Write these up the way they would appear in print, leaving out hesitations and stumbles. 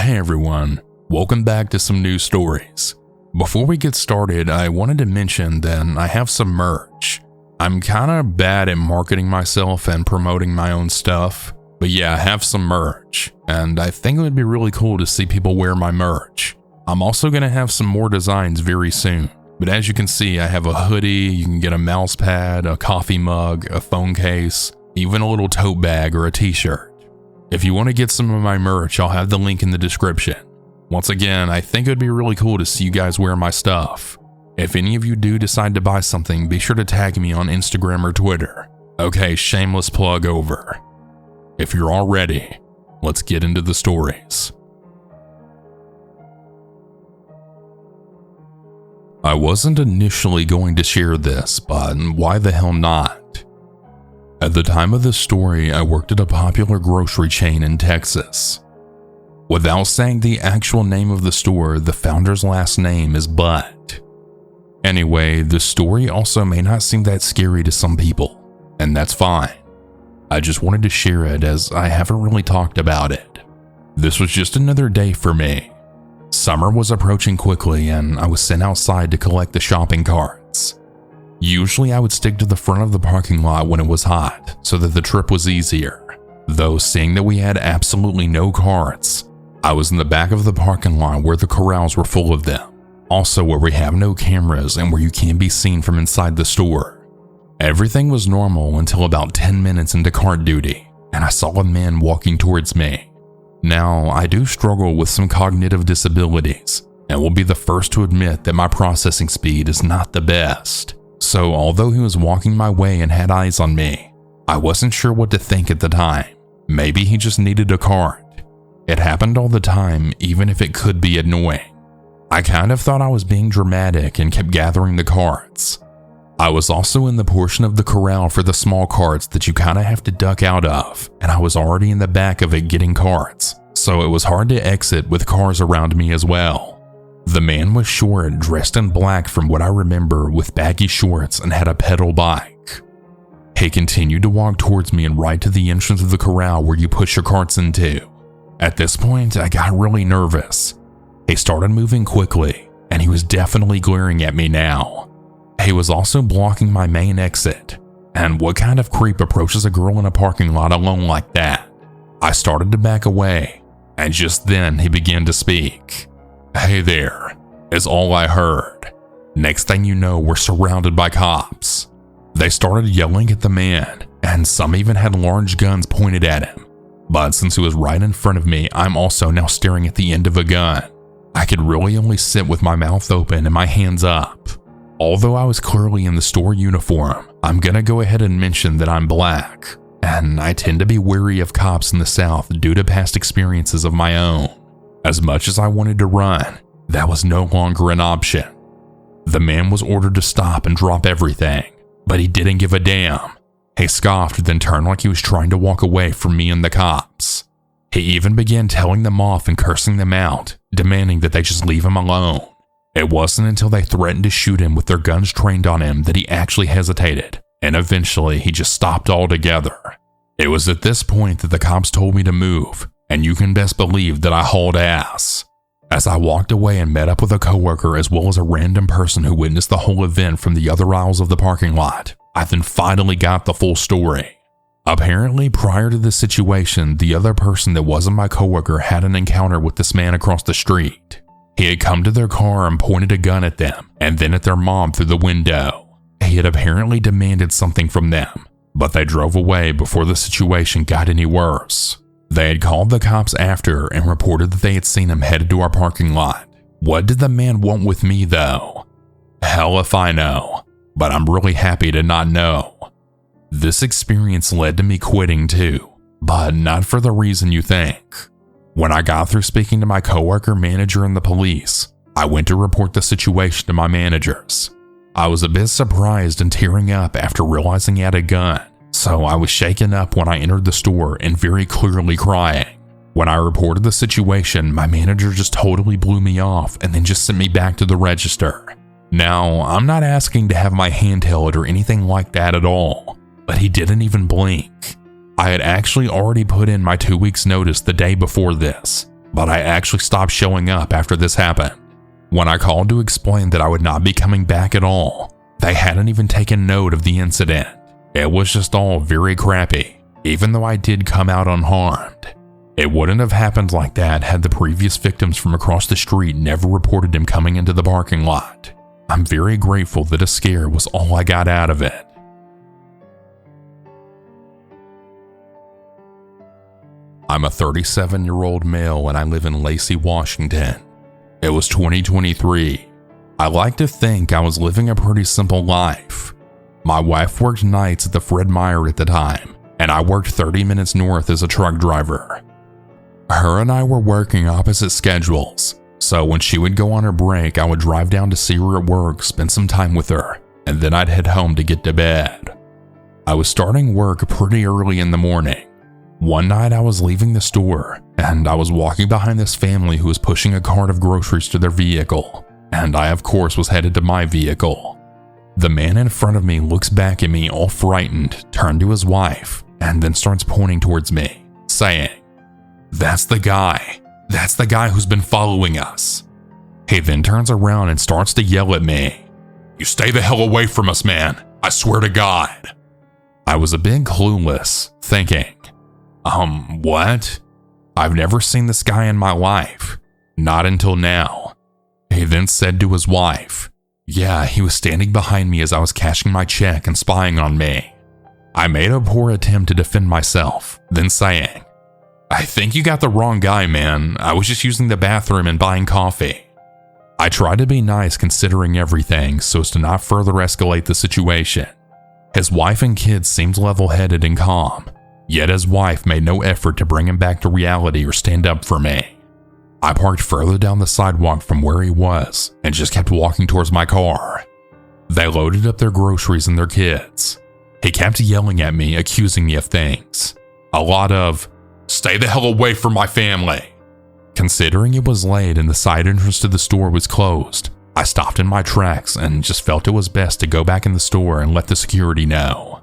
Hey everyone, welcome back to some news stories. Before we get started, I wanted to mention that I have some merch. I'm kinda bad at marketing myself and promoting my own stuff, but yeah, I have some merch, and I think it would be really cool to see people wear my merch. I'm also gonna have some more designs very soon, but as you can see, I have a hoodie, you can get a mouse pad, a coffee mug, a phone case, even a little tote bag or a t-shirt. If you want to get some of my merch, I'll have the link in the description. Once again, I think it would be really cool to see you guys wear my stuff. If any of you do decide to buy something, be sure to tag me on Instagram or Twitter. Okay, shameless plug over. If you're all ready, let's get into the stories. I wasn't initially going to share this, but why the hell not? At the time of this story, I worked at a popular grocery chain in Texas. Without saying the actual name of the store, the founder's last name is Butt. Anyway, the story also may not seem that scary to some people, and that's fine. I just wanted to share it as I haven't really talked about it. This was just another day for me. Summer was approaching quickly and I was sent outside to collect the shopping carts. Usually I would stick to the front of the parking lot when it was hot so that the trip was easier. Though seeing that we had absolutely no carts, I was in the back of the parking lot where the corrals were full of them. Also where we have no cameras and where you can't be seen from inside the store. Everything was normal until about 10 minutes into cart duty and I saw a man walking towards me. Now, I do struggle with some cognitive disabilities and will be the first to admit that my processing speed is not the best. So although he was walking my way and had eyes on me, I wasn't sure what to think at the time. Maybe he just needed a cart. It happened all the time, even if it could be annoying. I kind of thought I was being dramatic and kept gathering the carts. I was also in the portion of the corral for the small carts that you kind of have to duck out of, and I was already in the back of it getting carts, so it was hard to exit with cars around me as well. The man was short, dressed in black from what I remember, with baggy shorts and had a pedal bike. He continued to walk towards me and right to the entrance of the corral where you push your carts into. At this point, I got really nervous. He started moving quickly, and he was definitely glaring at me now. He was also blocking my main exit, and what kind of creep approaches a girl in a parking lot alone like that? I started to back away, and just then he began to speak. "Hey there," is all I heard. Next thing you know, we're surrounded by cops. They started yelling at the man, and some even had large guns pointed at him. But since he was right in front of me, I'm also now staring at the end of a gun. I could really only sit with my mouth open and my hands up. Although I was clearly in the store uniform, I'm gonna go ahead and mention that I'm black, and I tend to be wary of cops in the South due to past experiences of my own. As much as I wanted to run, that was no longer an option. The man was ordered to stop and drop everything, but he didn't give a damn. He scoffed, then turned like he was trying to walk away from me and the cops. He even began telling them off and cursing them out, demanding that they just leave him alone. It wasn't until they threatened to shoot him with their guns trained on him that he actually hesitated, and eventually he just stopped altogether. It was at this point that the cops told me to move, and you can best believe that I hauled ass. As I walked away and met up with a coworker as well as a random person who witnessed the whole event from the other aisles of the parking lot, I then finally got the full story. Apparently, prior to this situation, the other person that wasn't my coworker had an encounter with this man across the street. He had come to their car and pointed a gun at them, and then at their mom through the window. He had apparently demanded something from them, but they drove away before the situation got any worse. They had called the cops after and reported that they had seen him headed to our parking lot. What did the man want with me though? Hell if I know, but I'm really happy to not know. This experience led to me quitting too, but not for the reason you think. When I got through speaking to my coworker, manager, and the police, I went to report the situation to my managers. I was a bit surprised and tearing up after realizing he had a gun, so I was shaken up when I entered the store and very clearly crying. When I reported the situation, my manager just totally blew me off and then just sent me back to the register. Now, I'm not asking to have my hand held or anything like that at all, but he didn't even blink. I had actually already put in my 2 weeks notice the day before this, but I actually stopped showing up after this happened. When I called to explain that I would not be coming back at all, they hadn't even taken note of the incident. It was just all very crappy, even though I did come out unharmed. It wouldn't have happened like that had the previous victims from across the street never reported him coming into the parking lot. I'm very grateful that a scare was all I got out of it. I'm a 37-year-old male and I live in Lacey, Washington. It was 2023. I like to think I was living a pretty simple life. My wife worked nights at the Fred Meyer at the time, and I worked 30 minutes north as a truck driver. Her and I were working opposite schedules, so when she would go on her break, I would drive down to see her at work, spend some time with her, and then I'd head home to get to bed. I was starting work pretty early in the morning. One night I was leaving the store, and I was walking behind this family who was pushing a cart of groceries to their vehicle, and I of course was headed to my vehicle. The man in front of me looks back at me all frightened, turned to his wife, and then starts pointing towards me, saying, "That's the guy. That's the guy who's been following us." He then turns around and starts to yell at me, "You stay the hell away from us, man. I swear to God." I was a bit clueless, thinking, what? I've never seen this guy in my life. Not until now. He then said to his wife, "Yeah, he was standing behind me as I was cashing my check and spying on me." I made a poor attempt to defend myself, then saying, "I think you got the wrong guy, man. I was just using the bathroom and buying coffee." I tried to be nice considering everything so as to not further escalate the situation. His wife and kids seemed level-headed and calm, yet his wife made no effort to bring him back to reality or stand up for me. I parked further down the sidewalk from where he was and just kept walking towards my car. They loaded up their groceries and their kids. He kept yelling at me, accusing me of things. A lot of, "Stay the hell away from my family." Considering it was late and the side entrance to the store was closed, I stopped in my tracks and just felt it was best to go back in the store and let the security know.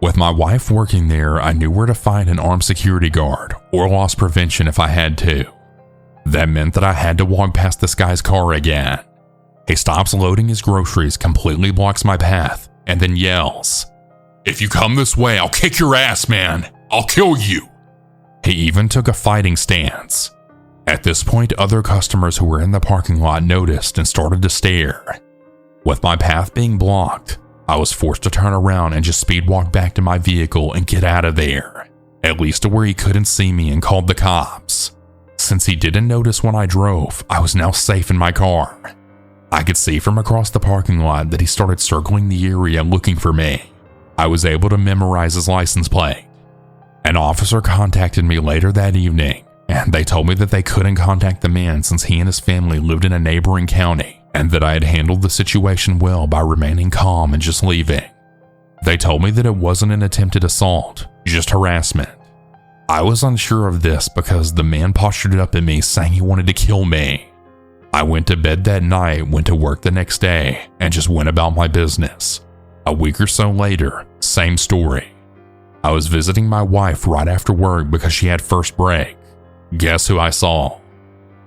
With my wife working there, I knew where to find an armed security guard or loss prevention if I had to. That meant that I had to walk past this guy's car again. He stops loading his groceries, completely blocks my path, and then yells, "If you come this way, I'll kick your ass, man. I'll kill you." He even took a fighting stance. At this point, other customers who were in the parking lot noticed and started to stare. With my path being blocked, I was forced to turn around and just speed walk back to my vehicle and get out of there, at least to where he couldn't see me, and called the cops. Since he didn't notice when I drove, I was now safe in my car. I could see from across the parking lot that he started circling the area looking for me. I was able to memorize his license plate. An officer contacted me later that evening, and they told me that they couldn't contact the man since he and his family lived in a neighboring county, and that I had handled the situation well by remaining calm and just leaving. They told me that it wasn't an attempted assault, just harassment. I was unsure of this because the man postured up at me saying he wanted to kill me. I went to bed that night, went to work the next day, and just went about my business. A week or so later, same story. I was visiting my wife right after work because she had first break. Guess who I saw?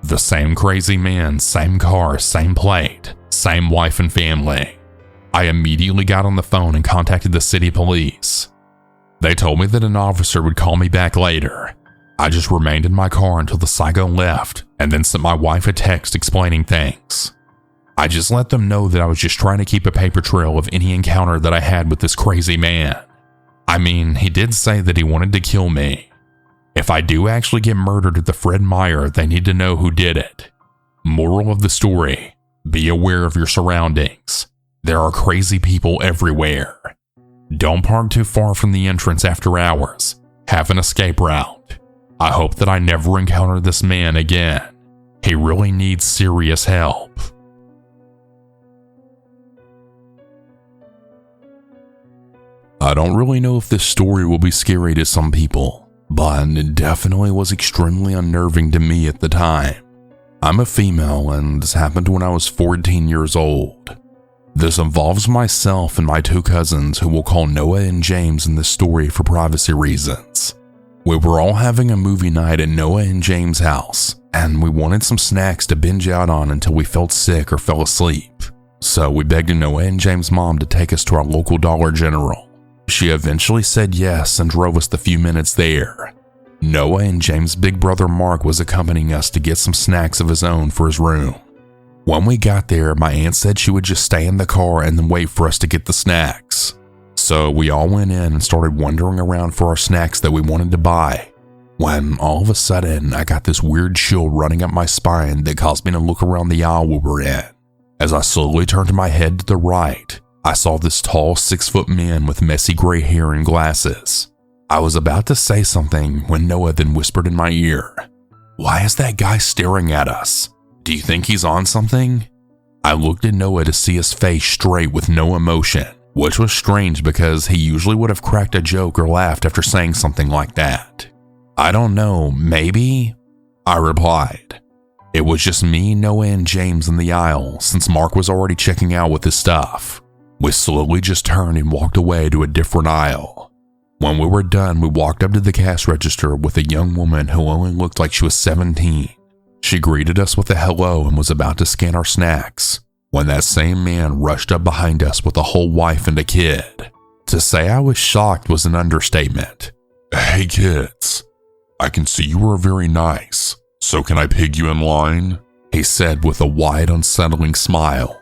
The same crazy man, same car, same plate, same wife and family. I immediately got on the phone and contacted the city police. They told me that an officer would call me back later. I just remained in my car until the psycho left and then sent my wife a text explaining things. I just let them know that I was just trying to keep a paper trail of any encounter that I had with this crazy man. I mean, he did say that he wanted to kill me. If I do actually get murdered at the Fred Meyer, they need to know who did it. Moral of the story, be aware of your surroundings. There are crazy people everywhere. Don't park too far from the entrance after hours. Have an escape route. I hope that I never encounter this man again. He really needs serious help. I don't really know if this story will be scary to some people, but it definitely was extremely unnerving to me at the time. I'm a female, and this happened when I was 14 years old. This involves myself and my two cousins, who we'll call Noah and James in this story for privacy reasons. We were all having a movie night at Noah and James' house, and we wanted some snacks to binge out on until we felt sick or fell asleep. So we begged Noah and James' mom to take us to our local Dollar General. She eventually said yes and drove us the few minutes there. Noah and James' big brother Mark was accompanying us to get some snacks of his own for his room. When we got there, my aunt said she would just stay in the car and then wait for us to get the snacks. So we all went in and started wandering around for our snacks that we wanted to buy, when all of a sudden I got this weird chill running up my spine that caused me to look around the aisle we were in. As I slowly turned my head to the right, I saw this tall 6-foot man with messy gray hair and glasses. I was about to say something when Noah then whispered in my ear, "Why is that guy staring at us? Do you think he's on something?" I looked at Noah to see his face straight with no emotion, which was strange because he usually would have cracked a joke or laughed after saying something like that. "I don't know, maybe?" I replied. It was just me, Noah, and James in the aisle since Mark was already checking out with his stuff. We slowly just turned and walked away to a different aisle. When we were done, we walked up to the cash register with a young woman who only looked like she was 17. She greeted us with a hello and was about to scan our snacks when that same man rushed up behind us with a whole wife and a kid. To say I was shocked was an understatement. "Hey kids, I can see you are very nice. So can I pig you in line?" he said with a wide, unsettling smile.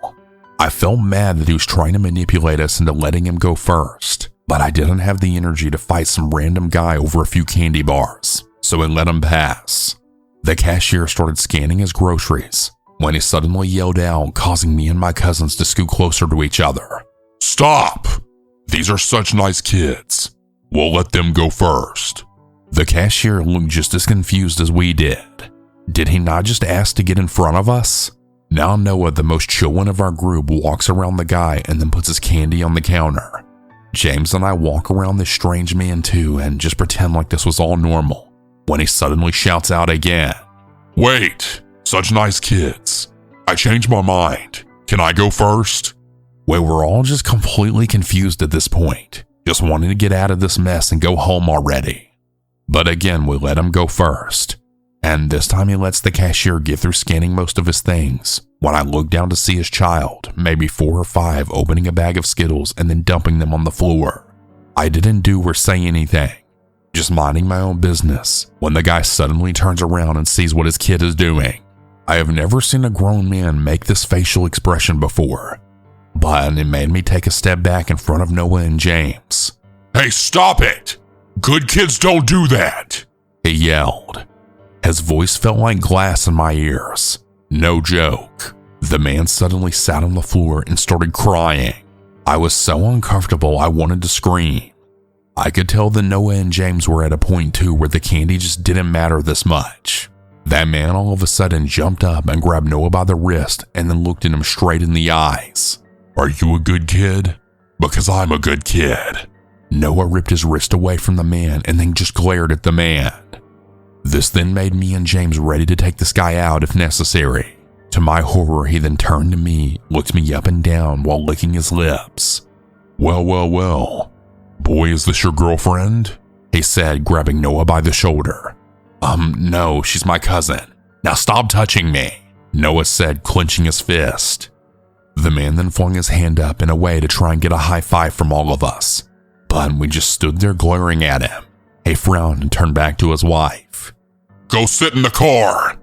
I felt mad that he was trying to manipulate us into letting him go first, but I didn't have the energy to fight some random guy over a few candy bars, so I let him pass. The cashier started scanning his groceries when he suddenly yelled out, causing me and my cousins to scoot closer to each other. "Stop! These are such nice kids. We'll let them go first." The cashier looked just as confused as we did. Did he not just ask to get in front of us? Now Noah, the most chill one of our group, walks around the guy and then puts his candy on the counter. James and I walk around this strange man too and just pretend like this was all normal, when he suddenly shouts out again, "Wait, such nice kids. I changed my mind. Can I go first?" We were all just completely confused at this point, just wanting to get out of this mess and go home already. But again, we let him go first, and this time he lets the cashier get through scanning most of his things when I look down to see his child, maybe 4 or 5, opening a bag of Skittles and then dumping them on the floor. I didn't do or say anything, just minding my own business, when the guy suddenly turns around and sees what his kid is doing. I have never seen a grown man make this facial expression before, but it made me take a step back in front of Noah and James. "Hey, stop it! Good kids don't do that!" he yelled. His voice felt like glass in my ears. No joke. The man suddenly sat on the floor and started crying. I was so uncomfortable I wanted to scream. I could tell that Noah and James were at a point too where the candy just didn't matter this much. That man all of a sudden jumped up and grabbed Noah by the wrist and then looked at him straight in the eyes. "Are you a good kid? Because I'm a good kid." Noah ripped his wrist away from the man and then just glared at the man. This then made me and James ready to take this guy out if necessary. To my horror, he then turned to me, looked me up and down while licking his lips. Well, boy, is this your girlfriend?" he said, grabbing Noah by the shoulder. No, she's my cousin. Now stop touching me," Noah said, clenching his fist. The man then flung his hand up in a way to try and get a high five from all of us, but we just stood there glaring at him. He frowned and turned back to his wife. "Go sit in the car,"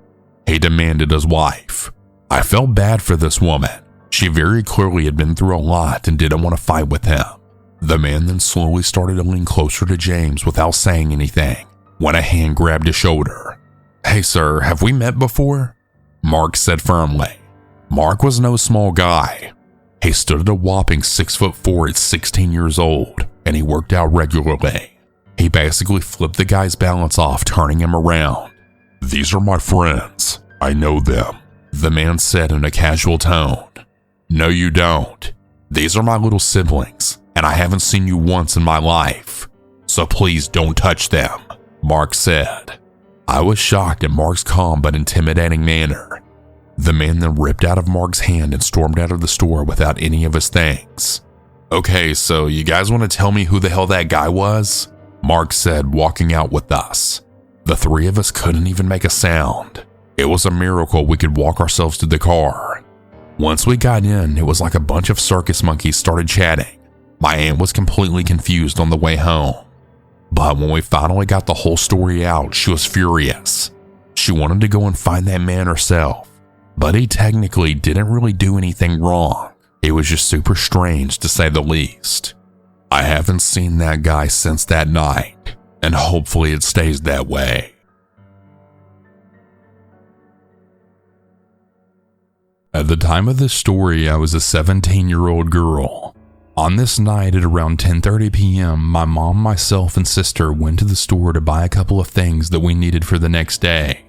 he demanded his wife. I felt bad for this woman. She very clearly had been through a lot and didn't want to fight with him. The man then slowly started to lean closer to James without saying anything, when a hand grabbed his shoulder. "Hey sir, have we met before?" Mark said firmly. Mark was no small guy. He stood at a whopping 6'4" at 16 years old, and he worked out regularly. He basically flipped the guy's balance off, turning him around. "These are my friends. I know them," the man said in a casual tone. "No, you don't. These are my little siblings, and I haven't seen you once in my life. So please don't touch them," Mark said. I was shocked at Mark's calm but intimidating manner. The man then ripped out of Mark's hand and stormed out of the store without any of his things. "Okay, so you guys want to tell me who the hell that guy was?" Mark said, walking out with us. The three of us couldn't even make a sound. It was a miracle we could walk ourselves to the car. Once we got in, it was like a bunch of circus monkeys started chatting. My aunt was completely confused on the way home. But when we finally got the whole story out, she was furious. She wanted to go and find that man herself, but he technically didn't really do anything wrong. It was just super strange to say the least. I haven't seen that guy since that night, and hopefully it stays that way. At the time of this story, I was a 17-year-old girl. On this night at around 10:30 p.m., my mom, myself, and sister went to the store to buy a couple of things that we needed for the next day.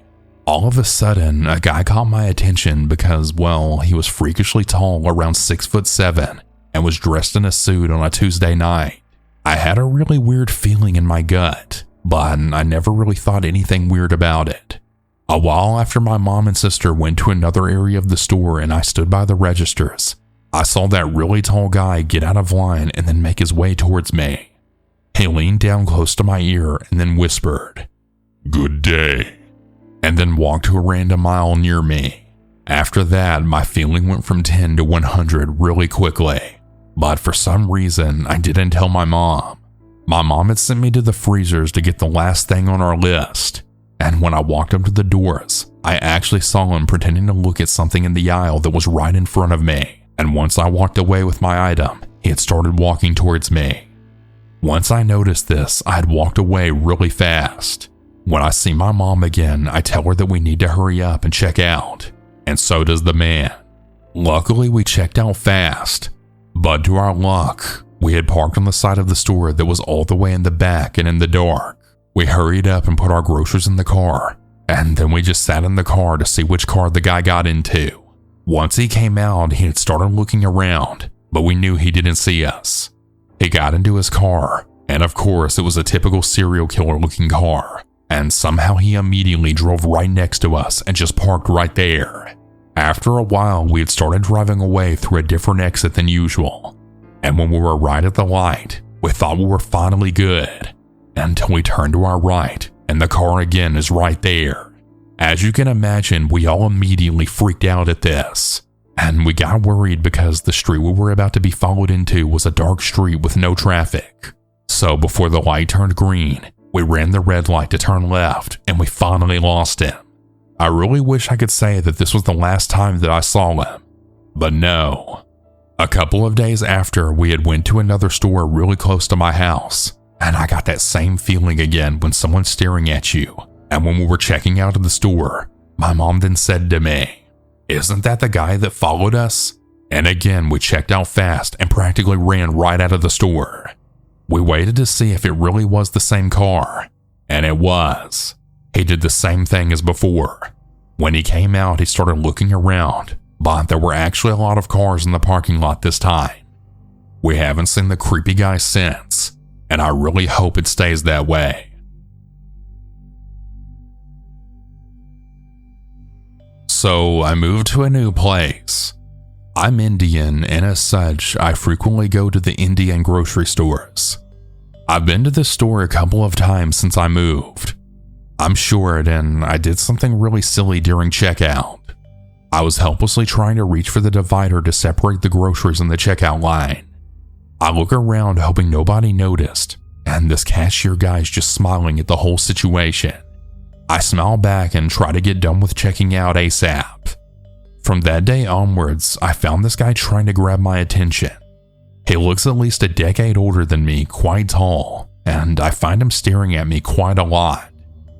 All of a sudden, a guy caught my attention because, well, he was freakishly tall, around 6'7", and was dressed in a suit on a Tuesday night. I had a really weird feeling in my gut, but I never really thought anything weird about it. A while after my mom and sister went to another area of the store and I stood by the registers, I saw that really tall guy get out of line and then make his way towards me. He leaned down close to my ear and then whispered, "Good day," and then walked to a random aisle near me. After that, my feeling went from 10 to 100 really quickly, but for some reason, I didn't tell my mom. My mom had sent me to the freezers to get the last thing on our list, and when I walked up to the doors, I actually saw him pretending to look at something in the aisle that was right in front of me. And once I walked away with my item, he had started walking towards me. Once I noticed this, I had walked away really fast. When I see my mom again, I tell her that we need to hurry up and check out, and so does the man. Luckily, we checked out fast, but to our luck, we had parked on the side of the store that was all the way in the back and in the dark. We hurried up and put our groceries in the car, and then we just sat in the car to see which car the guy got into. Once he came out, he had started looking around, but we knew he didn't see us. He got into his car, and of course it was a typical serial killer looking car, and somehow he immediately drove right next to us and just parked right there. After a while, we had started driving away through a different exit than usual, and when we were right at the light, we thought we were finally good, until we turned to our right, and the car again is right there. As you can imagine, we all immediately freaked out at this, and we got worried because the street we were about to be followed into was a dark street with no traffic. So before the light turned green, we ran the red light to turn left, and we finally lost him. I really wish I could say that this was the last time that I saw him, but no. A couple of days after, we had went to another store really close to my house, and I got that same feeling again when someone's staring at you. And when we were checking out of the store, my mom then said to me, "Isn't that the guy that followed us?" And again, we checked out fast and practically ran right out of the store. We waited to see if it really was the same car, and it was. He did the same thing as before. When he came out, he started looking around, but there were actually a lot of cars in the parking lot this time. We haven't seen the creepy guy since, and I really hope it stays that way. So I moved to a new place. I'm Indian, and as such, I frequently go to the Indian grocery stores. I've been to this store a couple of times since I moved. I'm short, and I did something really silly during checkout. I was helplessly trying to reach for the divider to separate the groceries in the checkout line. I look around hoping nobody noticed, and this cashier guy's just smiling at the whole situation. I smile back and try to get done with checking out ASAP. From that day onwards, I found this guy trying to grab my attention. He looks at least a decade older than me, quite tall, and I find him staring at me quite a lot,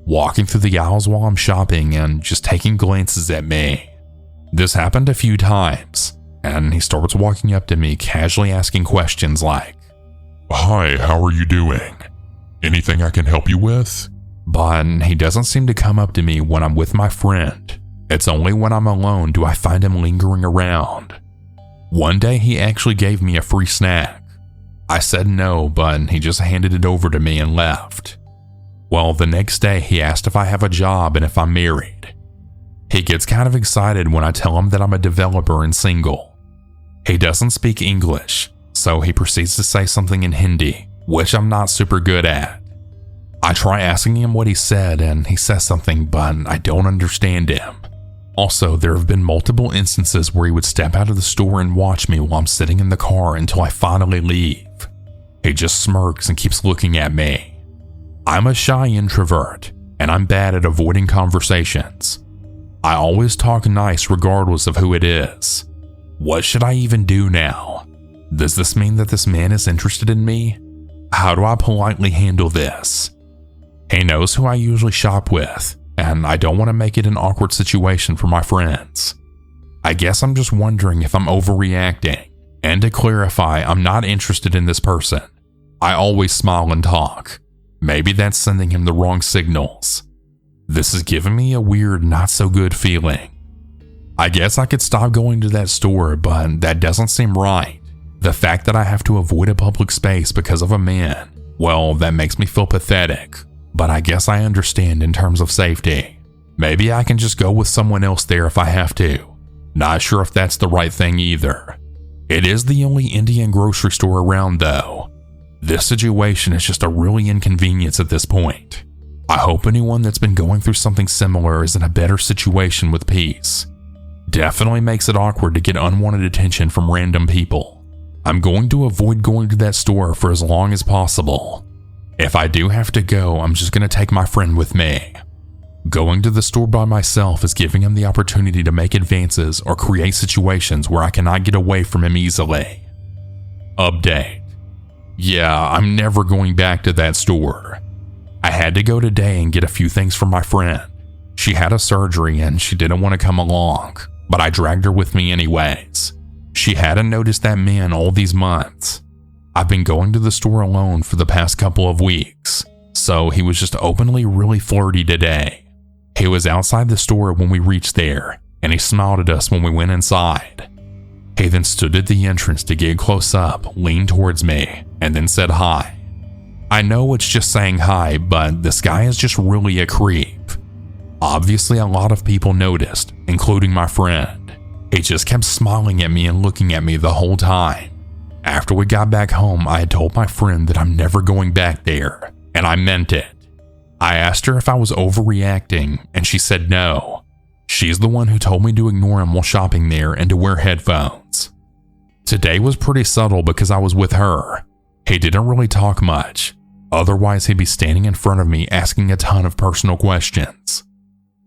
walking through the aisles while I'm shopping and just taking glances at me. This happened a few times, and he starts walking up to me, casually asking questions like, "Hi, how are you doing? Anything I can help you with?" But he doesn't seem to come up to me when I'm with my friend. It's only when I'm alone do I find him lingering around. One day he actually gave me a free snack. I said no, but he just handed it over to me and left. Well, the next day he asked if I have a job and if I'm married. He gets kind of excited when I tell him that I'm a developer and single. He doesn't speak English, so he proceeds to say something in Hindi, which I'm not super good at. I try asking him what he said, and he says something, but I don't understand him. Also, there have been multiple instances where he would step out of the store and watch me while I'm sitting in the car until I finally leave. He just smirks and keeps looking at me. I'm a shy introvert, and I'm bad at avoiding conversations. I always talk nice regardless of who it is. What should I even do now? Does this mean that this man is interested in me? How do I politely handle this? He knows who I usually shop with, and I don't want to make it an awkward situation for my friends. I guess I'm just wondering if I'm overreacting. And to clarify, I'm not interested in this person. I always smile and talk. Maybe that's sending him the wrong signals. This is giving me a weird, not so good feeling. I guess I could stop going to that store, but that doesn't seem right. The fact that I have to avoid a public space because of a man, well, that makes me feel pathetic. But I guess I understand in terms of safety. Maybe I can just go with someone else there if I have to. Not sure if that's the right thing either. It is the only Indian grocery store around though. This situation is just a really inconvenience at this point. I hope anyone that's been going through something similar is in a better situation with peace. Definitely makes it awkward to get unwanted attention from random people. I'm going to avoid going to that store for as long as possible. If I do have to go, I'm just going to take my friend with me. Going to the store by myself is giving him the opportunity to make advances or create situations where I cannot get away from him easily. Update. Yeah, I'm never going back to that store. I had to go today and get a few things from my friend. She had a surgery and she didn't want to come along, but I dragged her with me anyways. She hadn't noticed that man all these months. I've been going to the store alone for the past couple of weeks, so he was just openly really flirty today. He was outside the store when we reached there, and he smiled at us when we went inside. He then stood at the entrance to get close up, leaned towards me, and then said hi. I know it's just saying hi, but this guy is just really a creep. Obviously, a lot of people noticed, including my friend. He just kept smiling at me and looking at me the whole time. After we got back home, I had told my friend that I'm never going back there, and I meant it. I asked her if I was overreacting, and she said no. She's the one who told me to ignore him while shopping there and to wear headphones. Today was pretty subtle because I was with her. He didn't really talk much, otherwise he'd be standing in front of me asking a ton of personal questions.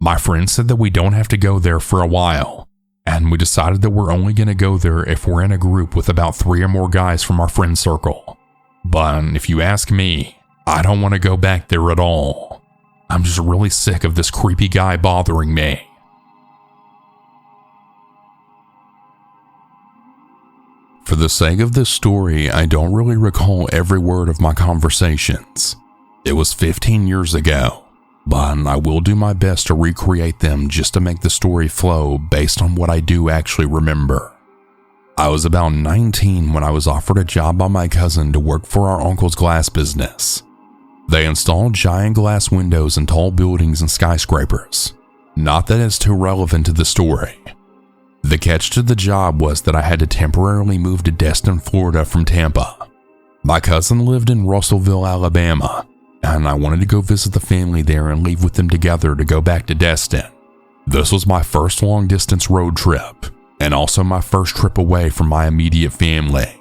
My friend said that we don't have to go there for a while, and we decided that we're only going to go there if we're in a group with about 3 or more guys from our friend circle. But if you ask me, I don't want to go back there at all. I'm just really sick of this creepy guy bothering me. For the sake of this story, I don't really recall every word of my conversations. It was 15 years ago. But I will do my best to recreate them just to make the story flow based on what I do actually remember. I was about 19 when I was offered a job by my cousin to work for our uncle's glass business. They installed giant glass windows in tall buildings and skyscrapers. Not that it's too relevant to the story. The catch to the job was that I had to temporarily move to Destin, Florida from Tampa. My cousin lived in Russellville, Alabama, and I wanted to go visit the family there and leave with them together to go back to Destin. This was my first long-distance road trip, and also my first trip away from my immediate family.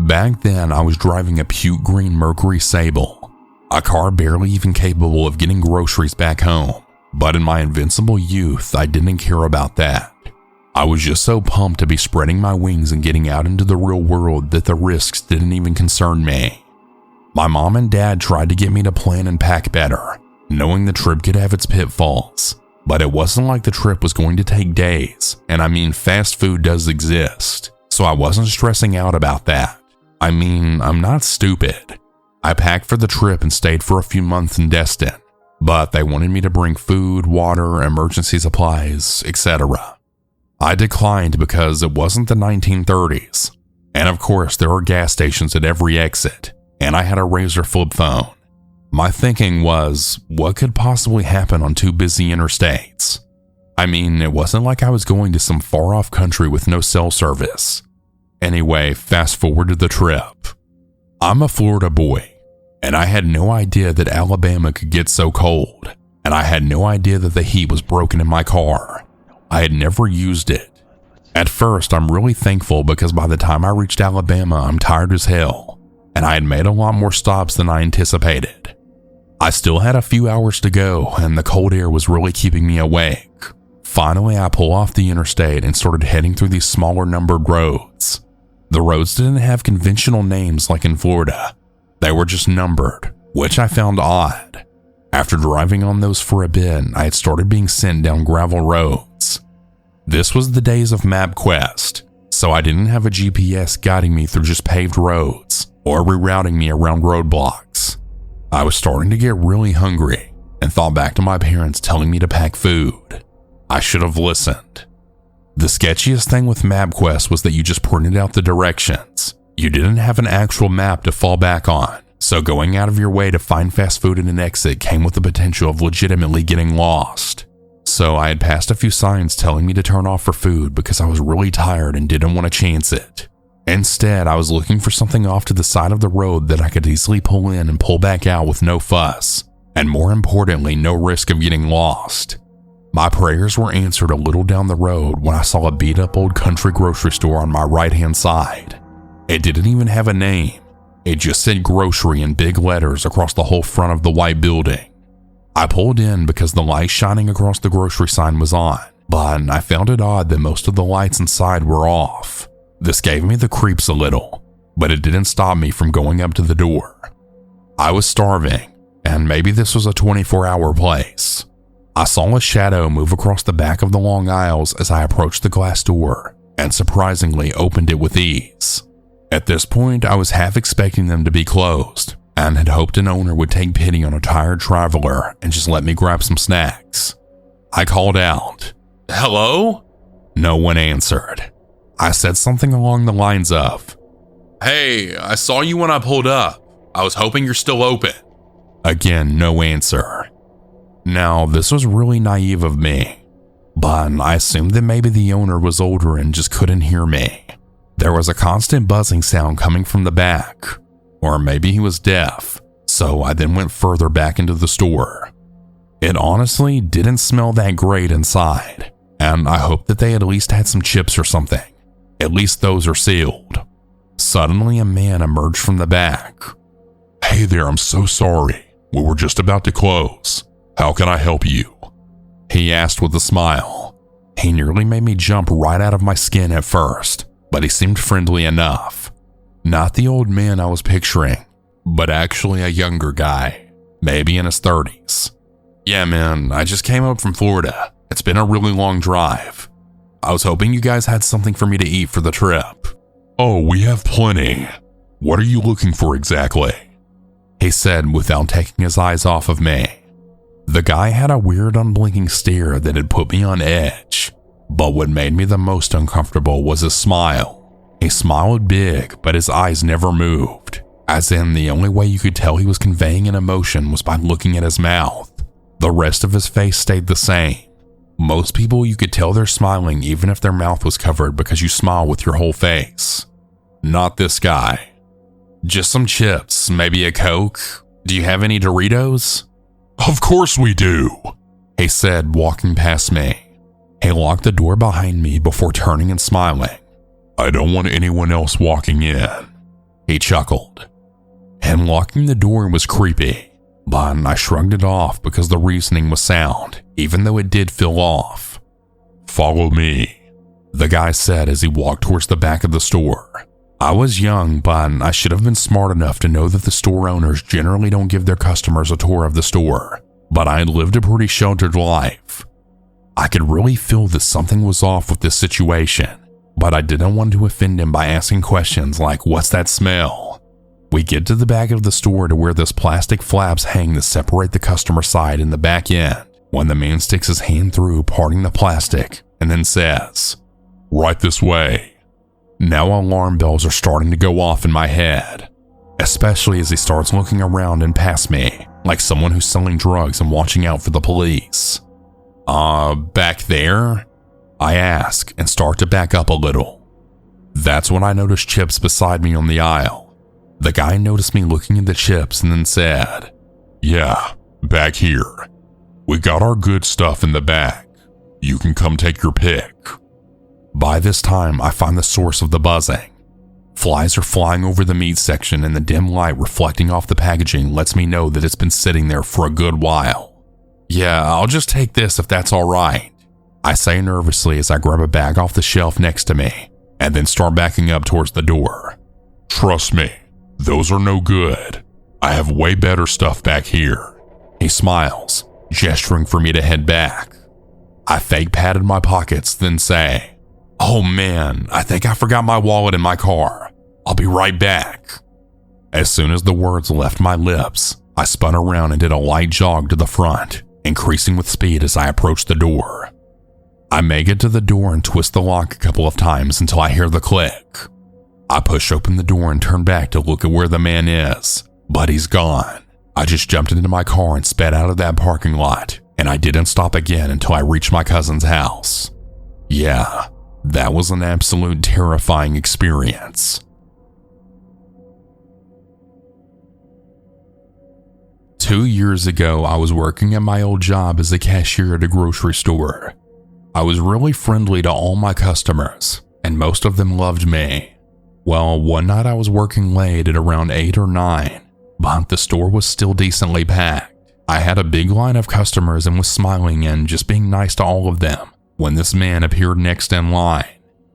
Back then, I was driving a puke green Mercury Sable, a car barely even capable of getting groceries back home, but in my invincible youth, I didn't care about that. I was just so pumped to be spreading my wings and getting out into the real world that the risks didn't even concern me. My mom and dad tried to get me to plan and pack better, knowing the trip could have its pitfalls. But it wasn't like the trip was going to take days, and I mean fast food does exist, so I wasn't stressing out about that. I mean, I'm not stupid. I packed for the trip and stayed for a few months in Destin, but they wanted me to bring food, water, emergency supplies, etc. I declined because it wasn't the 1930s, and of course there were gas stations at every exit. And I had a Razor flip phone. My thinking was, what could possibly happen on 2 busy interstates? I mean, it wasn't like I was going to some far-off country with no cell service. Anyway, fast forward to the trip. I'm a Florida boy, And I had no idea that Alabama could get so cold. And I had no idea that the heat was broken in my car. I had never used it. At first, I'm really thankful because by the time I reached Alabama, I'm tired as hell. And I had made a lot more stops than I anticipated. I still had a few hours to go, and the cold air was really keeping me awake. Finally, I pull off the interstate and started heading through these smaller numbered roads. The roads didn't have conventional names like in Florida. They were just numbered, which I found odd. After driving on those for a bit, I had started being sent down gravel roads. This was the days of MapQuest, so I didn't have a GPS guiding me through just paved roads or rerouting me around roadblocks. I was starting to get really hungry and thought back to my parents telling me to pack food. I should have listened. The sketchiest thing with MapQuest was that you just printed out the directions. You didn't have an actual map to fall back on, so going out of your way to find fast food in an exit came with the potential of legitimately getting lost. So I had passed a few signs telling me to turn off for food because I was really tired and didn't want to chance it. Instead, I was looking for something off to the side of the road that I could easily pull in and pull back out with no fuss, and more importantly, no risk of getting lost. My prayers were answered a little down the road when I saw a beat-up old country grocery store on my right-hand side. It didn't even have a name. It just said grocery in big letters across the whole front of the white building. I pulled in because the light shining across the grocery sign was on, but I found it odd that most of the lights inside were off. This gave me the creeps a little, but it didn't stop me from going up to the door. I was starving, and maybe this was a 24-hour place. I saw a shadow move across the back of the long aisles as I approached the glass door, and surprisingly opened it with ease. At this point, I was half expecting them to be closed, and had hoped an owner would take pity on a tired traveler and just let me grab some snacks. I called out, "Hello?" No one answered. I said something along the lines of, "Hey, I saw you when I pulled up. I was hoping you're still open." Again, no answer. Now, this was really naive of me, but I assumed that maybe the owner was older and just couldn't hear me. There was a constant buzzing sound coming from the back, or maybe he was deaf, so I then went further back into the store. It honestly didn't smell that great inside, and I hoped that they at least had some chips or something. At least those are sealed. Suddenly, a man emerged from the back. "Hey there, I'm so sorry. We were just about to close. How can I help you?" He asked with a smile. He nearly made me jump right out of my skin at first, but he seemed friendly enough. Not the old man I was picturing, but actually a younger guy, maybe in his 30s. "Yeah, man, I just came up from Florida. It's been a really long drive. I was hoping you guys had something for me to eat for the trip." "Oh, we have plenty. What are you looking for exactly?" he said without taking his eyes off of me. The guy had a weird unblinking stare that had put me on edge, but what made me the most uncomfortable was his smile. He smiled big, but his eyes never moved, as in the only way you could tell he was conveying an emotion was by looking at his mouth. The rest of his face stayed the same. Most people, you could tell they're smiling even if their mouth was covered because you smile with your whole face. Not this guy. "Just some chips, maybe a Coke. Do you have any Doritos?" "Of course we do," he said, walking past me. He locked the door behind me before turning and smiling. "I don't want anyone else walking in," he chuckled. Him locking the door was creepy, but I shrugged it off because the reasoning was sound, even though it did feel off. "Follow me," the guy said as he walked towards the back of the store. I was young, but I should have been smart enough to know that the store owners generally don't give their customers a tour of the store, but I had lived a pretty sheltered life. I could really feel that something was off with this situation, but I didn't want to offend him by asking questions like, "What's that smell?" We get to the back of the store to where those plastic flaps hang to separate the customer side and the back end, when the man sticks his hand through, parting the plastic, and then says, "Right this way." Now alarm bells are starting to go off in my head, especially as he starts looking around and past me, like someone who's selling drugs and watching out for the police. Back there?" I ask and start to back up a little. That's when I notice Chips beside me on the aisle. The guy noticed me looking at the chips and then said, "Yeah, back here. We got our good stuff in the back. You can come take your pick." By this time, I find the source of the buzzing. Flies are flying over the meat section, and the dim light reflecting off the packaging lets me know that it's been sitting there for a good while. "Yeah, I'll just take this if that's all right," I say nervously as I grab a bag off the shelf next to me, and then start backing up towards the door. "Trust me, those are no good. I have way better stuff back here." He smiles, gesturing for me to head back. I fake patted my pockets, then say, "Oh man, I think I forgot my wallet in my car. I'll be right back." As soon as the words left my lips, I spun around and did a light jog to the front, increasing with speed as I approached the door. I make it to the door and twist the lock a couple of times until I hear the click. I push open the door and turn back to look at where the man is, but he's gone. I just jumped into my car and sped out of that parking lot, and I didn't stop again until I reached my cousin's house. Yeah, that was an absolute terrifying experience. Two years ago, I was working at my old job as a cashier at a grocery store. I was really friendly to all my customers, and most of them loved me. Well, one night I was working late at around 8 or 9, but the store was still decently packed. I had a big line of customers and was smiling and just being nice to all of them when this man appeared next in line.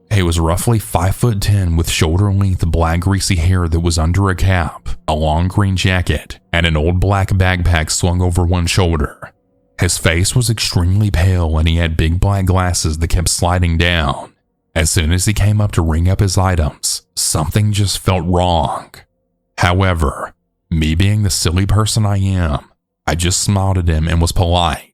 He was roughly 5'10" with shoulder-length black greasy hair that was under a cap, a long green jacket, and an old black backpack slung over one shoulder. His face was extremely pale and he had big black glasses that kept sliding down. As soon as he came up to ring up his items, something just felt wrong. However, me being the silly person I am, I just smiled at him and was polite.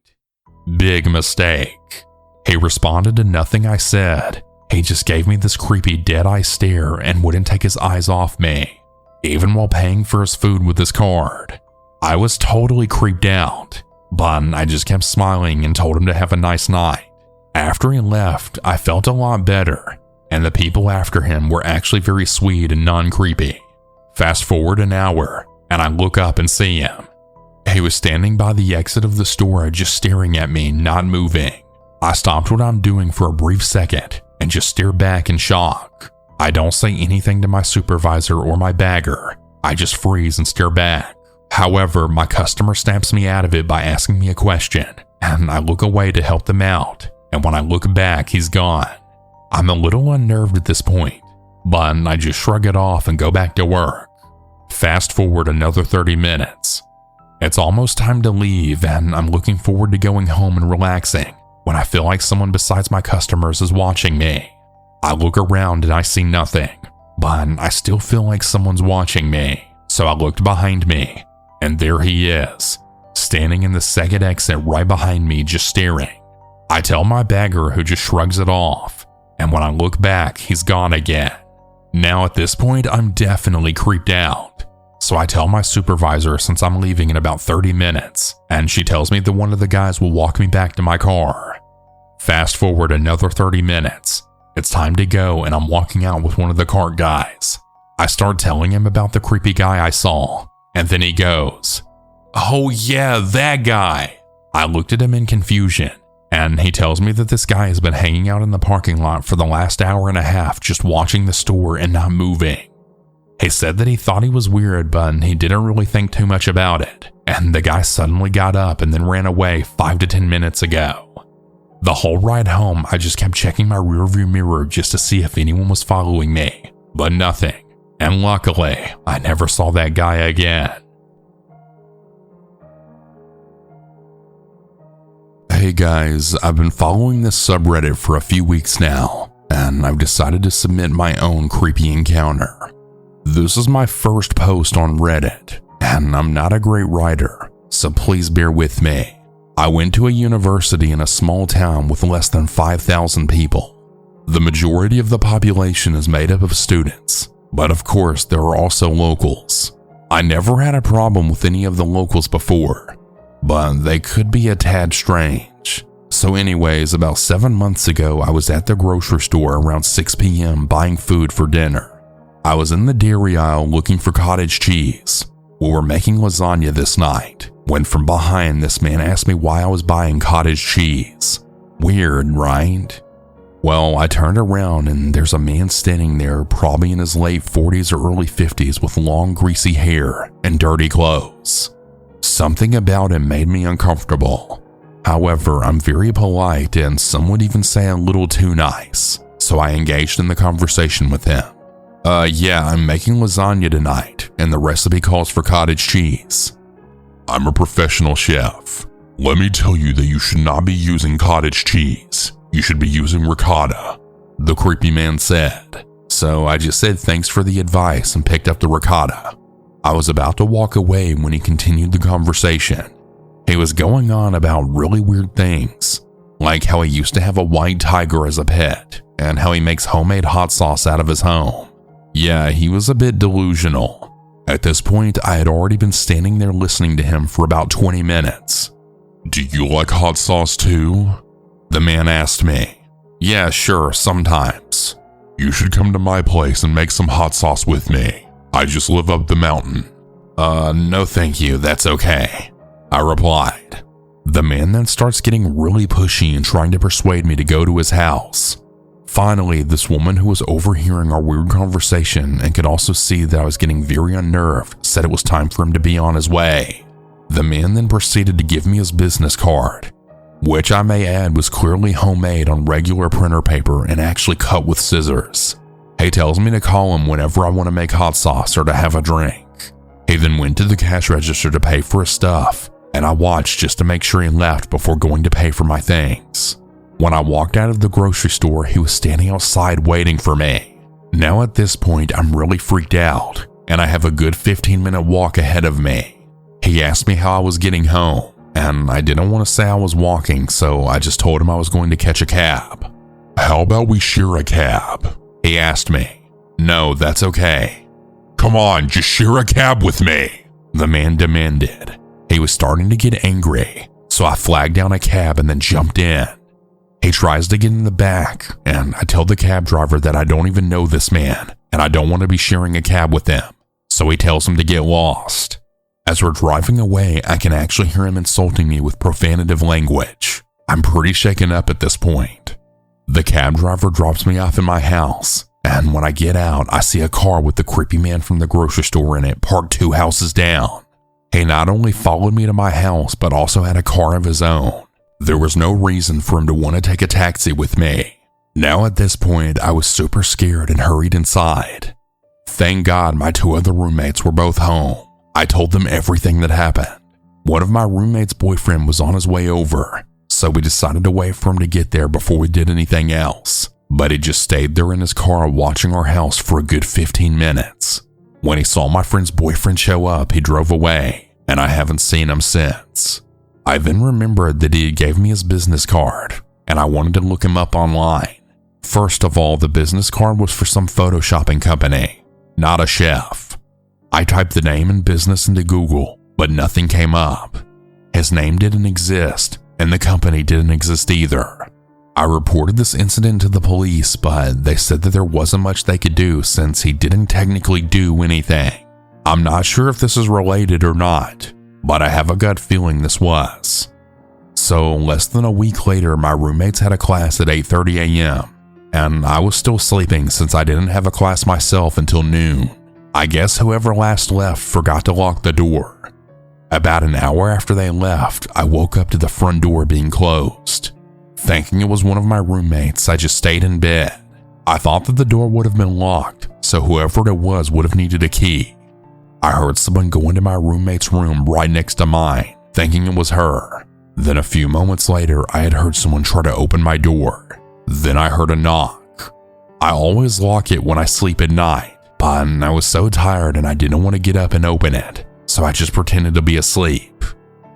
Big mistake. He responded to nothing I said. He just gave me this creepy dead-eye stare and wouldn't take his eyes off me, even while paying for his food with his card. I was totally creeped out, but I just kept smiling and told him to have a nice night. After he left, I felt a lot better, and the people after him were actually very sweet and non-creepy. Fast forward an hour, and I look up and see him. He was standing by the exit of the store just staring at me, not moving. I stopped what I'm doing for a brief second and just stare back in shock. I don't say anything to my supervisor or my bagger. I just freeze and stare back. However, my customer snaps me out of it by asking me a question, and I look away to help them out, and when I look back, he's gone. I'm a little unnerved at this point, but I just shrug it off and go back to work. Fast forward another 30 minutes. It's almost time to leave, and I'm looking forward to going home and relaxing when I feel like someone besides my customers is watching me. I look around and I see nothing, but I still feel like someone's watching me, so I looked behind me, and there he is, standing in the second exit right behind me just staring. I tell my bagger, who just shrugs it off, and when I look back, he's gone again. Now at this point, I'm definitely creeped out, so I tell my supervisor since I'm leaving in about 30 minutes, and she tells me that one of the guys will walk me back to my car. Fast forward another 30 minutes. It's time to go, and I'm walking out with one of the cart guys. I start telling him about the creepy guy I saw, and then he goes, "Oh yeah, that guy." I looked at him in confusion, and he tells me that this guy has been hanging out in the parking lot for the last hour and a half just watching the store and not moving. He said that he thought he was weird, but he didn't really think too much about it, and the guy suddenly got up and then ran away 5 to 10 minutes ago. The whole ride home, I just kept checking my rearview mirror just to see if anyone was following me, but nothing, and luckily, I never saw that guy again. Hey guys, I've been following this subreddit for a few weeks now, and I've decided to submit my own creepy encounter. This is my first post on Reddit, and I'm not a great writer, so please bear with me. I went to a university in a small town with less than 5,000 people. The majority of the population is made up of students, but of course there are also locals. I never had a problem with any of the locals before, but they could be a tad strange. So anyways, about 7 months ago, I was at the grocery store around 6 p.m. buying food for dinner. I was in the dairy aisle looking for cottage cheese. We were making lasagna this night when from behind this man asked me why I was buying cottage cheese. Weird, right? Well, I turned around and there's a man standing there, probably in his late 40s or early 50s, with long greasy hair and dirty clothes. Something about him made me uncomfortable. However, I'm very polite and some would even say a little too nice, so I engaged in the conversation with him. Yeah, I'm making lasagna tonight, and the recipe calls for cottage cheese. I'm a professional chef. Let me tell you that you should not be using cottage cheese. You should be using ricotta, the creepy man said. So I just said thanks for the advice and picked up the ricotta. I was about to walk away when he continued the conversation. He was going on about really weird things, like how he used to have a white tiger as a pet, and how he makes homemade hot sauce out of his home. Yeah, he was a bit delusional. At this point, I had already been standing there listening to him for about 20 minutes. Do you like hot sauce too? The man asked me. Yeah, sure, sometimes. You should come to my place and make some hot sauce with me. I just live up the mountain. No thank you, that's okay, I replied. The man then starts getting really pushy and trying to persuade me to go to his house. Finally, this woman who was overhearing our weird conversation and could also see that I was getting very unnerved said it was time for him to be on his way. The man then proceeded to give me his business card, which I may add was clearly homemade on regular printer paper and actually cut with scissors. He tells me to call him whenever I want to make hot sauce or to have a drink. He then went to the cash register to pay for his stuff, and I watched just to make sure he left before going to pay for my things. When I walked out of the grocery store, he was standing outside waiting for me. Now at this point, I'm really freaked out, and I have a good 15-minute walk ahead of me. He asked me how I was getting home, and I didn't want to say I was walking, so I just told him I was going to catch a cab. How about we share a cab? He asked me. No, that's okay. Come on, just share a cab with me, the man demanded. He was starting to get angry, so I flagged down a cab and then jumped in. He tries to get in the back, and I tell the cab driver that I don't even know this man, and I don't want to be sharing a cab with him, so he tells him to get lost. As we're driving away, I can actually hear him insulting me with profanative language. I'm pretty shaken up at this point. The cab driver drops me off in my house, and when I get out, I see a car with the creepy man from the grocery store in it parked 2 houses down. He not only followed me to my house, but also had a car of his own. There was no reason for him to want to take a taxi with me. Now at this point, I was super scared and hurried inside. Thank God my 2 other roommates were both home. I told them everything that happened. One of my roommate's boyfriend was on his way over, so we decided to wait for him to get there before we did anything else. But he just stayed there in his car watching our house for a good 15 minutes. When he saw my friend's boyfriend show up, he drove away, and I haven't seen him since. I then remembered that he gave me his business card, and I wanted to look him up online. First of all, the business card was for some photoshopping company, not a chef. I typed the name and business into Google, but nothing came up. His name didn't exist, and the company didn't exist either. I reported this incident to the police, but they said that there wasn't much they could do since he didn't technically do anything. I'm not sure if this is related or not, but I have a gut feeling this was. So less than a week later, my roommates had a class at 8:30 a.m. and I was still sleeping since I didn't have a class myself until noon. I guess whoever last left forgot to lock the door. About an hour after they left, I woke up to the front door being closed. Thinking it was one of my roommates, I just stayed in bed. I thought that the door would have been locked, so whoever it was would have needed a key. I heard someone go into my roommate's room right next to mine, thinking it was her. Then a few moments later, I had heard someone try to open my door. Then I heard a knock. I always lock it when I sleep at night, but I was so tired and I didn't want to get up and open it, so I just pretended to be asleep.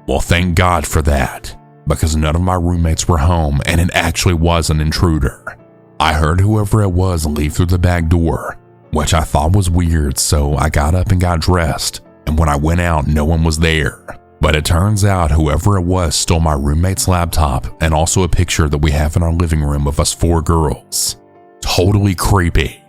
Well, thank God for that, because none of my roommates were home and it actually was an intruder. I heard whoever it was leave through the back door, which I thought was weird, so I got up and got dressed, and when I went out, no one was there. But it turns out whoever it was stole my roommate's laptop and also a picture that we have in our living room of us 4 girls. Totally creepy.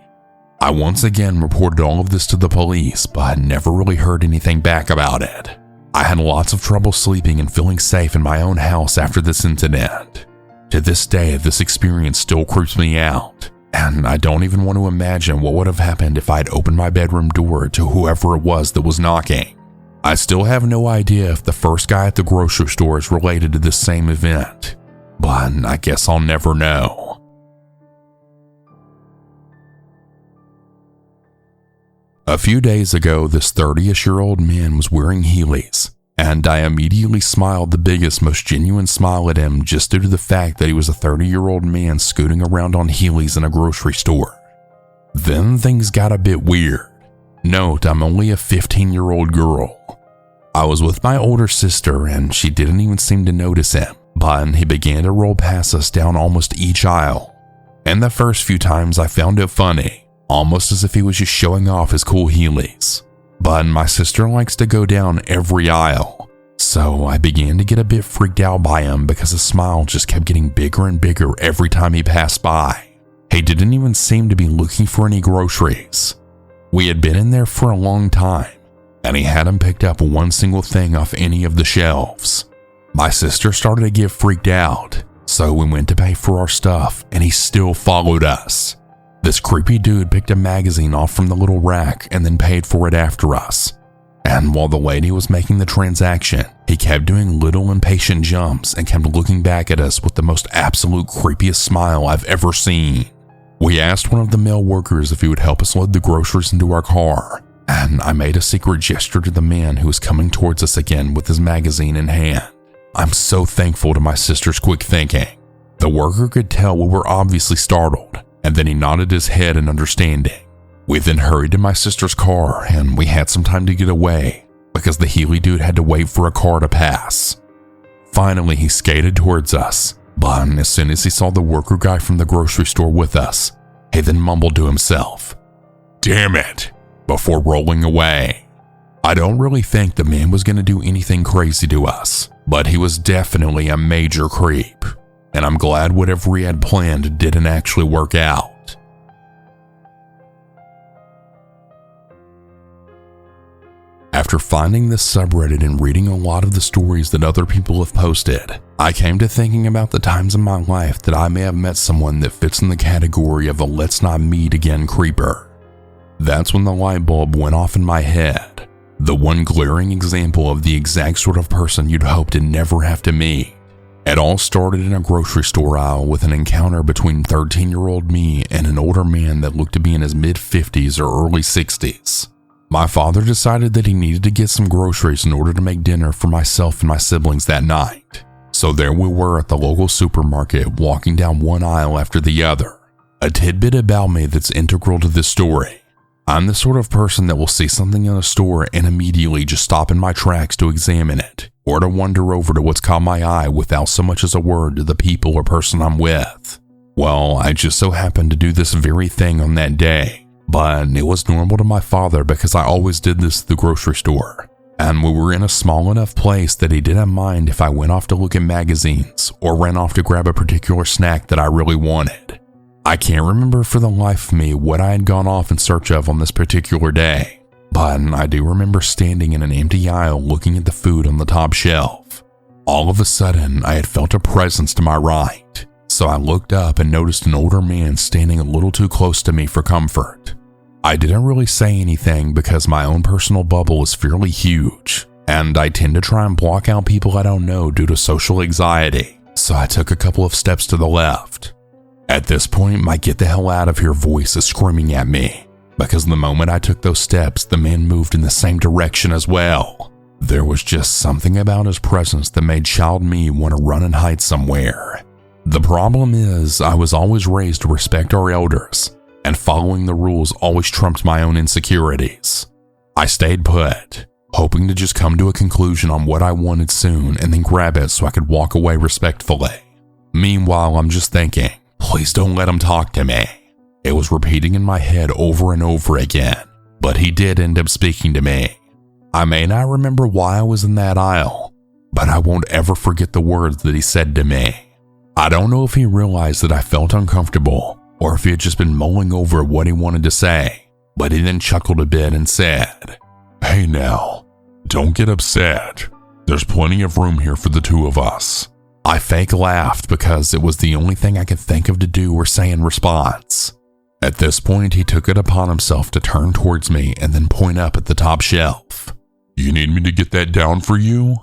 I once again reported all of this to the police, but never really heard anything back about it. I had lots of trouble sleeping and feeling safe in my own house after this incident. To this day, this experience still creeps me out, and I don't even want to imagine what would have happened if I'd opened my bedroom door to whoever it was that was knocking. I still have no idea if the first guy at the grocery store is related to this same event, but I guess I'll never know. A few days ago, this 30-ish-year-old man was wearing Heelys, and I immediately smiled the biggest, most genuine smile at him just due to the fact that he was a 30-year-old man scooting around on Heelys in a grocery store. Then things got a bit weird. Note, I'm only a 15-year-old girl. I was with my older sister and she didn't even seem to notice him, but he began to roll past us down almost each aisle. And the first few times I found it funny, almost as if he was just showing off his cool Heelys. But my sister likes to go down every aisle, so I began to get a bit freaked out by him because his smile just kept getting bigger and bigger every time he passed by. He didn't even seem to be looking for any groceries. We had been in there for a long time, and he hadn't picked up one single thing off any of the shelves. My sister started to get freaked out, so we went to pay for our stuff, and he still followed us. This creepy dude picked a magazine off from the little rack and then paid for it after us. And while the lady was making the transaction, he kept doing little impatient jumps and kept looking back at us with the most absolute creepiest smile I've ever seen. We asked one of the male workers if he would help us load the groceries into our car, and I made a secret gesture to the man who was coming towards us again with his magazine in hand. I'm so thankful to my sister's quick thinking. The worker could tell we were obviously startled, and then he nodded his head in understanding. We then hurried to my sister's car, and we had some time to get away because the Heely dude had to wait for a car to pass. Finally, he skated towards us, but as soon as he saw the worker guy from the grocery store with us, he then mumbled to himself, "Damn it," before rolling away. I don't really think the man was going to do anything crazy to us, but he was definitely a major creep. And I'm glad whatever he had planned didn't actually work out. After finding this subreddit and reading a lot of the stories that other people have posted, I came to thinking about the times in my life that I may have met someone that fits in the category of a let's not meet again creeper. That's when the light bulb went off in my head. The one glaring example of the exact sort of person you'd hope to never have to meet. It all started in a grocery store aisle with an encounter between 13-year-old me and an older man that looked to be in his mid-50s or early 60s. My father decided that he needed to get some groceries in order to make dinner for myself and my siblings that night. So there we were at the local supermarket walking down one aisle after the other. A tidbit about me that's integral to this story. I'm the sort of person that will see something in a store and immediately just stop in my tracks to examine it, or to wander over to what's caught my eye without so much as a word to the people or person I'm with. Well, I just so happened to do this very thing on that day, but it was normal to my father because I always did this at the grocery store, and we were in a small enough place that he didn't mind if I went off to look at magazines or ran off to grab a particular snack that I really wanted. I can't remember for the life of me what I had gone off in search of on this particular day, but I do remember standing in an empty aisle looking at the food on the top shelf. All of a sudden, I had felt a presence to my right, so I looked up and noticed an older man standing a little too close to me for comfort. I didn't really say anything because my own personal bubble is fairly huge, and I tend to try and block out people I don't know due to social anxiety, so I took a couple of steps to the left. At this point, my "get the hell out of here" voice is screaming at me, because the moment I took those steps, the man moved in the same direction as well. There was just something about his presence that made child me want to run and hide somewhere. The problem is, I was always raised to respect our elders, and following the rules always trumped my own insecurities. I stayed put, hoping to just come to a conclusion on what I wanted soon and then grab it so I could walk away respectfully. Meanwhile, I'm just thinking, please don't let him talk to me. It was repeating in my head over and over again, but he did end up speaking to me. I may not remember why I was in that aisle, but I won't ever forget the words that he said to me. I don't know if he realized that I felt uncomfortable, or if he had just been mulling over what he wanted to say, but he then chuckled a bit and said, "Hey now, don't get upset. There's plenty of room here for the two of us." I fake laughed because it was the only thing I could think of to do or say in response. At this point, he took it upon himself to turn towards me and then point up at the top shelf. "You need me to get that down for you?"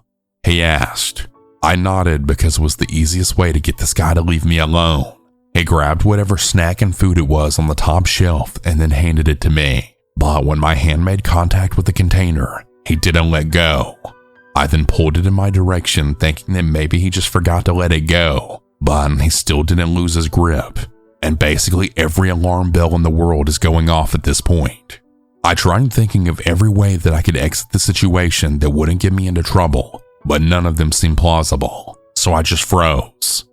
he asked. I nodded because it was the easiest way to get this guy to leave me alone. He grabbed whatever snack and food it was on the top shelf and then handed it to me. But when my hand made contact with the container, he didn't let go. I then pulled it in my direction, thinking that maybe he just forgot to let it go, but he still didn't lose his grip. And basically every alarm bell in the world is going off at this point. I tried thinking of every way that I could exit the situation that wouldn't get me into trouble, but none of them seemed plausible, so I just froze.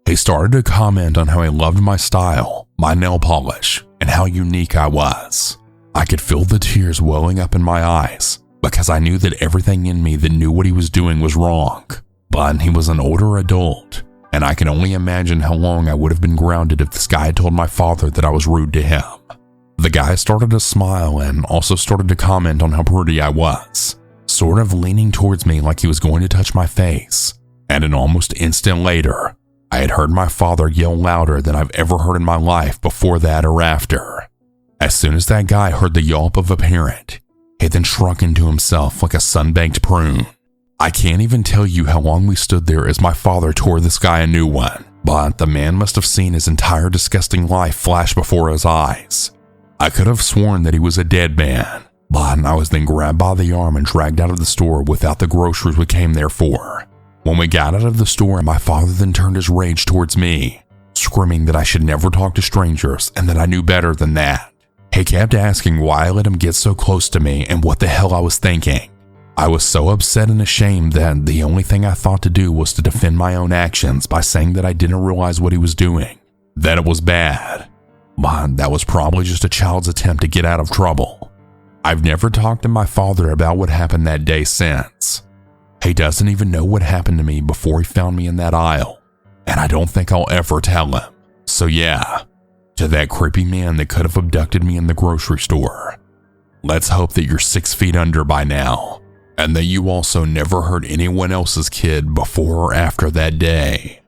He started to comment on how he loved my style, my nail polish, and how unique I was. I could feel the tears welling up in my eyes because I knew that everything in me that knew what he was doing was wrong. But he was an older adult, and I can only imagine how long I would have been grounded if this guy had told my father that I was rude to him. The guy started to smile and also started to comment on how pretty I was, sort of leaning towards me like he was going to touch my face. And an almost instant later, I had heard my father yell louder than I've ever heard in my life before that or after. As soon as that guy heard the yelp of a parent, he then shrunk into himself like a sun-baked prune. I can't even tell you how long we stood there as my father tore this guy a new one, but the man must have seen his entire disgusting life flash before his eyes. I could have sworn that he was a dead man, but I was then grabbed by the arm and dragged out of the store without the groceries we came there for. When we got out of the store, my father then turned his rage towards me, screaming that I should never talk to strangers and that I knew better than that. He kept asking why I let him get so close to me and what the hell I was thinking. I was so upset and ashamed that the only thing I thought to do was to defend my own actions by saying that I didn't realize what he was doing, that it was bad. But that was probably just a child's attempt to get out of trouble. I've never talked to my father about what happened that day since. He doesn't even know what happened to me before he found me in that aisle, and I don't think I'll ever tell him. So yeah, to that creepy man that could have abducted me in the grocery store, let's hope that you're 6 feet under by now, and that you also never hurt anyone else's kid before or after that day.